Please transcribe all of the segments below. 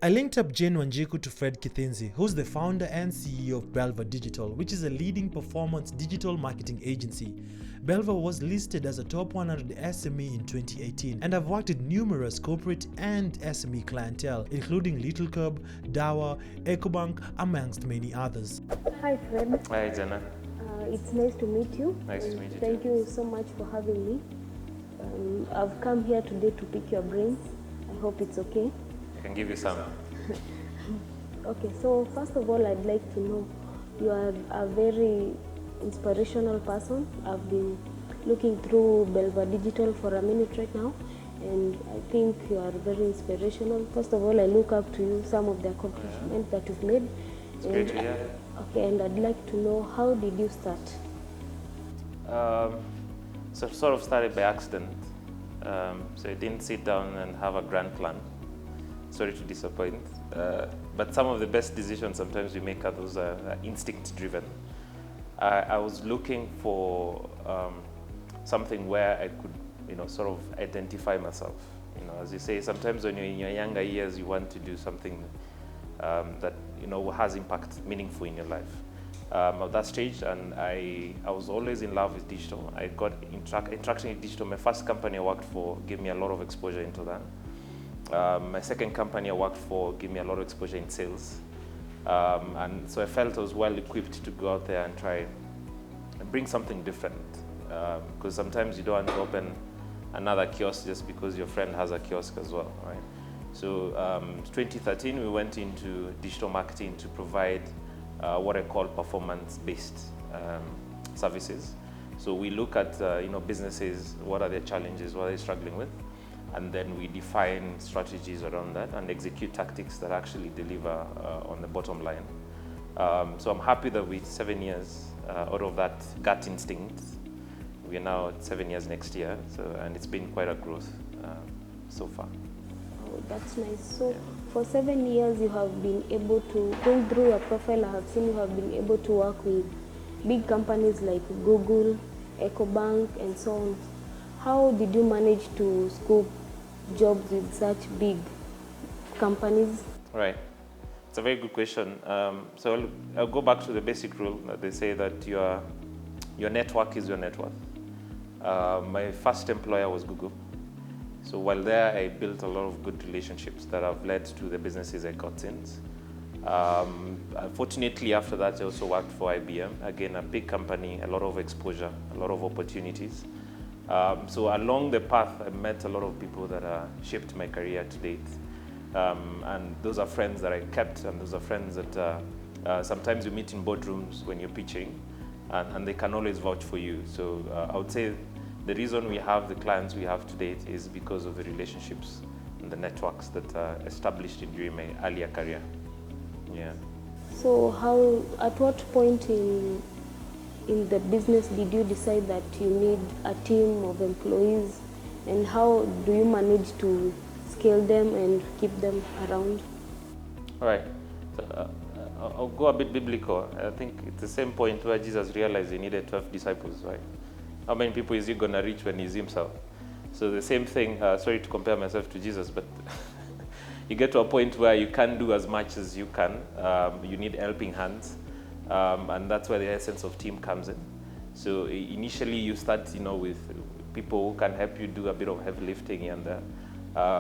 I linked up Jane Wanjiku to Fred Kithinzi, who's the founder and CEO of Belva Digital, which is a leading performance digital marketing agency. Belva was listed as a top 100 SME in 2018, and I've worked with numerous corporate and SME clientele, including Little Curb, Dawa, EcoBank, amongst many others. Hi Fred. Hi Jana. It's nice to meet you. Nice to meet you. Thank you so much for having me. I've come here today to pick your brains. I hope it's okay. I can give you some. Okay, so first of all, I'd like to know, you are a very inspirational person. I've been looking through Belva Digital for a minute right now, and I think you are very inspirational. First of all, I look up to you, some of the accomplishments that you've made. It's great to hear. Okay, and I'd like to know, how did you start? So sort of started by accident. So I didn't sit down and have a grand plan. Sorry to disappoint. But some of the best decisions sometimes we make are those instinct driven. I was looking for something where I could, sort of identify myself. As you say, sometimes when you're in your younger years, you want to do something that has impact, meaningful in your life. At that stage, and I was always in love with digital. I got interaction with digital. My first company I worked for gave me a lot of exposure into that. My second company I worked for gave me a lot of exposure in sales. And so I felt I was well equipped to go out there and try and bring something different. Because sometimes you don't want to open another kiosk just because your friend has a kiosk as well, right? So 2013, we went into digital marketing to provide what I call performance-based services. So we look at businesses, what are their challenges, what are they struggling with, and then we define strategies around that and execute tactics that actually deliver on the bottom line. So I'm happy that with 7 years out of that gut instinct, we are now at 7 years next year, and it's been quite a growth so far. Oh, that's nice. So for 7 years, you have been able to, going through your profile, I have seen you have been able to work with big companies like Google, EcoBank, and so on. How did you manage to scoop jobs with such big companies? Right. It's a very good question. So I'll go back to the basic rule that they say that your network is your net worth. My first employer was Google. So while there, I built a lot of good relationships that have led to the businesses I got since. Fortunately, after that, I also worked for IBM. Again, a big company, a lot of exposure, a lot of opportunities. So along the path, I met a lot of people that shaped my career to date. And those are friends that I kept, and those are friends that sometimes you meet in boardrooms when you're pitching, and they can always vouch for you. So I would say the reason we have the clients we have to date is because of the relationships and the networks that are established during my earlier career. Yeah. So at what point in the business did you decide that you need a team of employees, and how do you manage to scale them and keep them around? All right. So, I'll go a bit biblical. I think it's the same point where Jesus realized he needed 12 disciples, right? How many people is he going to reach when he's himself? So the same thing, sorry to compare myself to Jesus, but you get to a point where you can't do as much as you can. You need helping hands. And that's where the essence of team comes in. So initially you start, with people who can help you do a bit of heavy lifting here and there.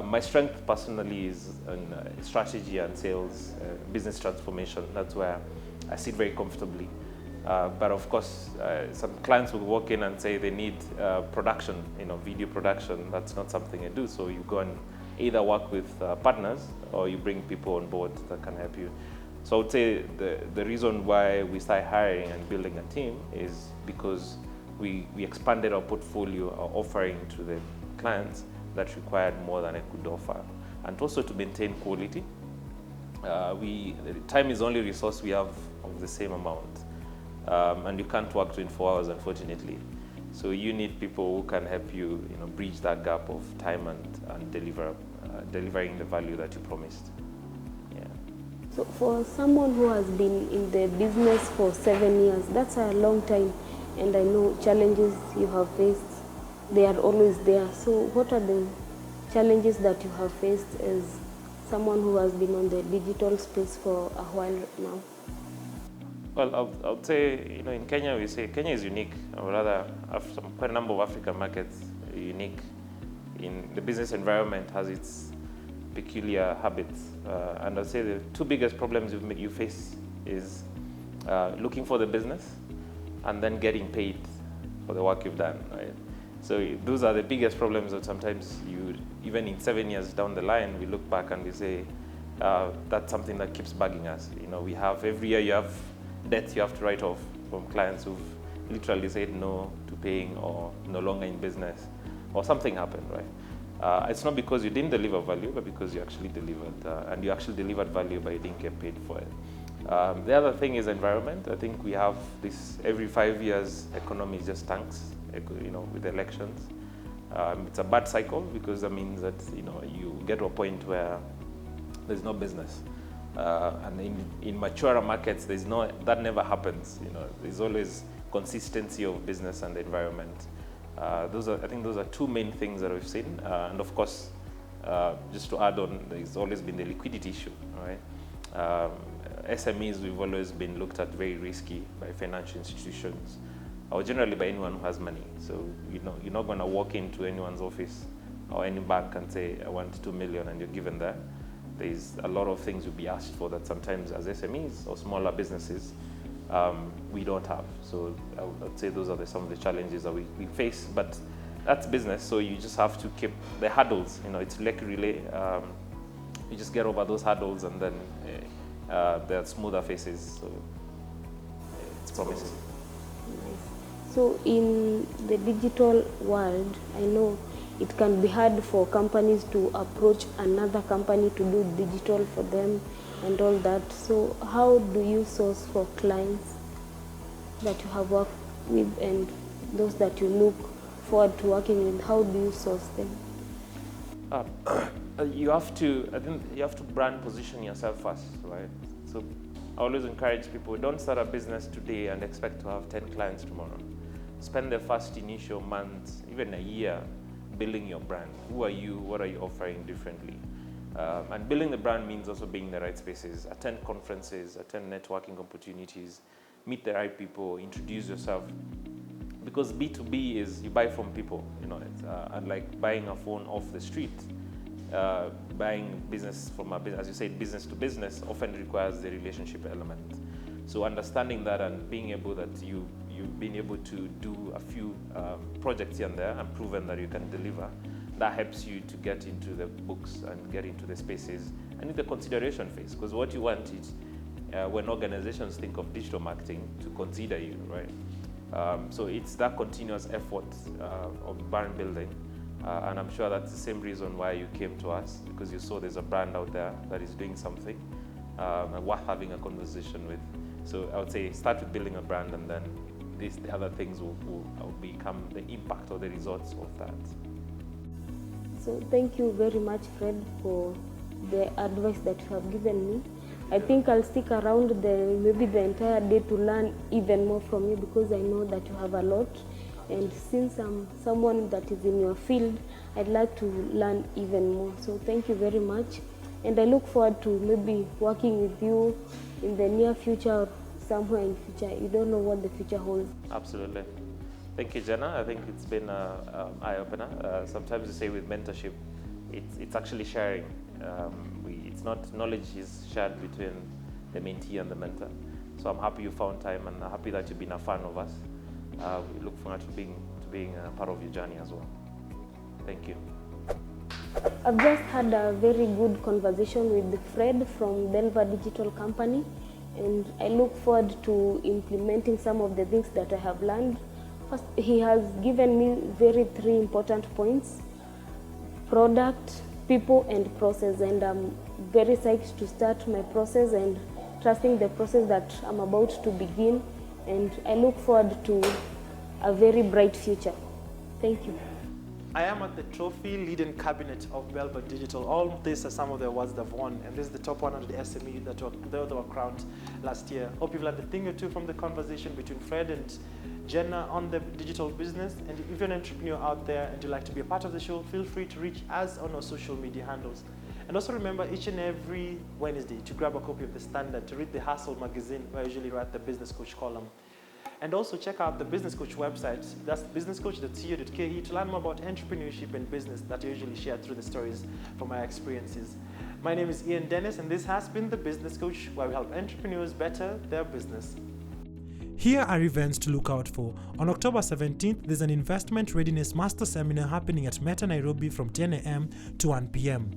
My strength personally is in strategy and sales, business transformation. That's where I sit very comfortably. But of course, some clients will walk in and say they need production, video production. That's not something I do. So you go and either work with partners or you bring people on board that can help you. So I would say the reason why we started hiring and building a team is because we expanded our portfolio, our offering to the clients that required more than I could offer. And also to maintain quality. Time is the only resource we have of the same amount. And you can't work 24 hours, unfortunately. So you need people who can help you, bridge that gap of time and delivering the value that you promised. Yeah. So for someone who has been in the business for 7 years, that's a long time, and I know challenges you have faced, they are always there. So what are the challenges that you have faced as someone who has been on the digital space for a while now? Well, I would say, in Kenya, we say Kenya is unique, or rather, quite a number of African markets are unique in the business environment has its peculiar habits. And I'd say the two biggest problems you face is looking for the business and then getting paid for the work you've done, right? So those are the biggest problems that sometimes even in 7 years down the line, we look back and we say, that's something that keeps bugging us. We have, every year you have debts you have to write off from clients who've literally said no to paying or no longer in business, or something happened, right? It's not because you didn't deliver value, but because you actually delivered, and you actually delivered value but you didn't get paid for it. The other thing is environment. I think we have this, every 5 years, economy just tanks, with elections. It's a bad cycle because that means that, you get to a point where there's no business. And in maturer markets, that never happens. There's always consistency of business and the environment. I think those are two main things that we've seen. And of course, just to add on, there's always been the liquidity issue, right? SMEs, we've always been looked at very risky by financial institutions, or generally by anyone who has money. So, you're not going to walk into anyone's office or any bank and say, I want 2 million, and you're given that. There's a lot of things you'll be asked for that sometimes as SMEs or smaller businesses, we don't have. So I would say those are some of the challenges that we face, but that's business. So you just have to keep the hurdles, it's like a relay. You just get over those hurdles and then there are smoother faces. So it's promising. Nice. So in the digital world, I know it can be hard for companies to approach another company to do digital for them and all that. So how do you source for clients that you have worked with and those that you look forward to working with? How do you source them? You have to brand position yourself first, right? So I always encourage people, don't start a business today and expect to have 10 clients tomorrow. Spend the first initial months, even a year, building your brand. Who are you? What are you offering differently? And building the brand means also being in the right spaces, attend conferences, attend networking opportunities, meet the right people, introduce yourself. Because B2B is you buy from people, it's unlike buying a phone off the street. Buying business from as you said, business to business often requires the relationship element. So understanding that and being able that you've been able to do a few projects here and there and proven that you can deliver, that helps you to get into the books and get into the spaces and in the consideration phase. Because what you want is when organizations think of digital marketing to consider you, right? So it's that continuous effort of brand building. And I'm sure that's the same reason why you came to us, because you saw there's a brand out there that is doing something and worth having a conversation with. So I would say start with building a brand, and then the other things will become the impact or the results of that. So thank you very much, Fred, for the advice that you have given me. I think I'll stick around maybe the entire day to learn even more from you, because I know that you have a lot. And since I'm someone that is in your field, I'd like to learn even more. So thank you very much. And I look forward to maybe working with you in the near future or somewhere in future. You don't know what the future holds. Absolutely. Thank you, Jenna. I think it's been an eye-opener. Sometimes you say with mentorship, it's actually sharing. It's not knowledge is shared between the mentee and the mentor. So I'm happy you found time, and happy that you've been a fan of us. We look forward to being a part of your journey as well. Thank you. I've just had a very good conversation with Fred from Belva Digital Company, and I look forward to implementing some of the things that I have learned. First, he has given me three important points: product, people, and process. And I'm very psyched to start my process and trusting the process that I'm about to begin. And I look forward to a very bright future. Thank you. I am at the trophy leading cabinet of Belva Digital. All these are some of the awards they've won, and this is the top 100 SME that were crowned last year. Hope you've learned a thing or two from the conversation between Fred and Jenna on the digital business. And if you're an entrepreneur out there and you'd like to be a part of the show, feel free to reach us on our social media handles. And also remember each and every Wednesday to grab a copy of The Standard, to read the Hustle magazine, where I usually write the Business Coach column. And also check out the Business Coach website, that's businesscoach.co.ke, to learn more about entrepreneurship and business that I usually share through the stories from my experiences. My name is Ian Dennis, and this has been the Business Coach, where we help entrepreneurs better their business. Here are events to look out for. On October 17th, there's an Investment Readiness Master Seminar happening at Meta Nairobi from 10 a.m. to 1 p.m.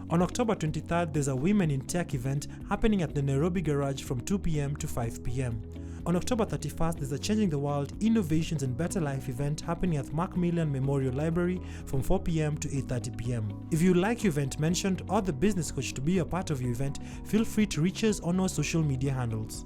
On October 23rd, there's a Women in Tech event happening at the Nairobi Garage from 2 p.m. to 5 p.m. On October 31st, there's a Changing the World Innovations and Better Life event happening at Macmillan Memorial Library from 4 p.m. to 8:30 p.m. If you like your event mentioned or the Business Coach to be a part of your event, feel free to reach us on our social media handles.